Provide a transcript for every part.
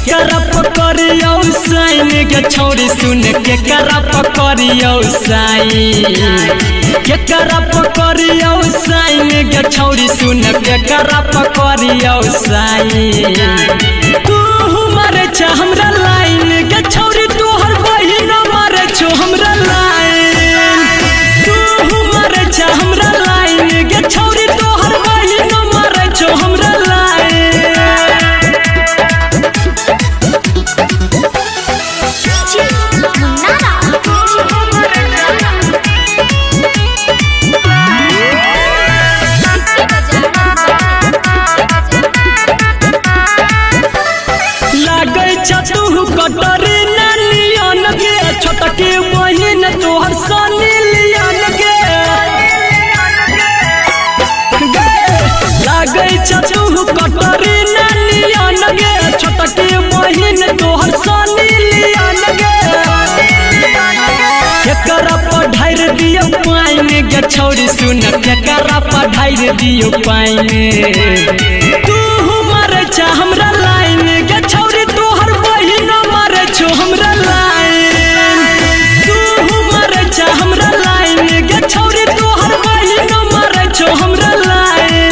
केकरा पकड़ियो साइन गे छौरी सुन केकरा पकड़ियो साइन केकरा पकड़ियो साइन गे छौरी सुन केकरा पकड़ियो साइन तू मारे छ हमरा लाइन गे छौरी तोहर बहिन मारे छो हमरा लाइन तू मारे छ हमरा लाइन गे छौरी तोहर बहिन मारे छो हमरा लाइन तू कटरी नानियन गे छोटकी बहिन तोहर सनी लियन गे लागे तू कटरी नानियन गे छोटकी बहिन तोहर सनी लियन गे केकरा पढ़ाई दियो पाइन गे छौरी सुन केकरा पढ़ाई दियो पाइन तू मारे छ हमरा लाइन गे छौरी तोहर बहिन मारे छो हमरा लाइन तू मारे छ हमरा लाइन गे छौरी तोहर बहिन मारे छो हमरा लाइन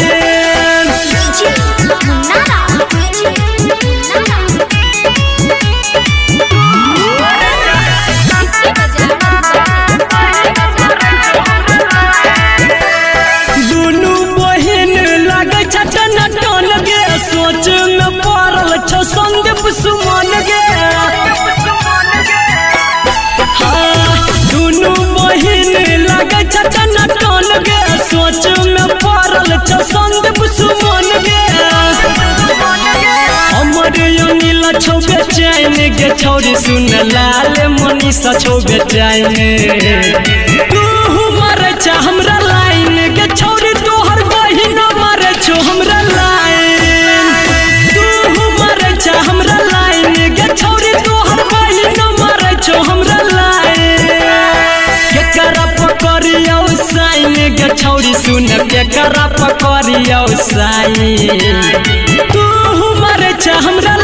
दुनू बहिन लागे छ टन गे सोच में पड़ल छ संदीप सुमन गे दुनू बहिन लागे छ टन गे सोच में पड़ल छ संदीप सुमन गे हमर अनिल छौ बेचैन गे छौरी सुन लाल मनीषा छौ बेचैन तू मारे छ हमरा लाइन गे छौरी तोहर बहिन मारे छो हमरा लाइन तू मारे छ हमरा लाइन गे छौरी तोहर बहिन मारे छो हमरा लाइन केकरा पकड़ियो साइन गे छौरी सुन केकरा पकड़ियो साइन तू मारे छ हमरा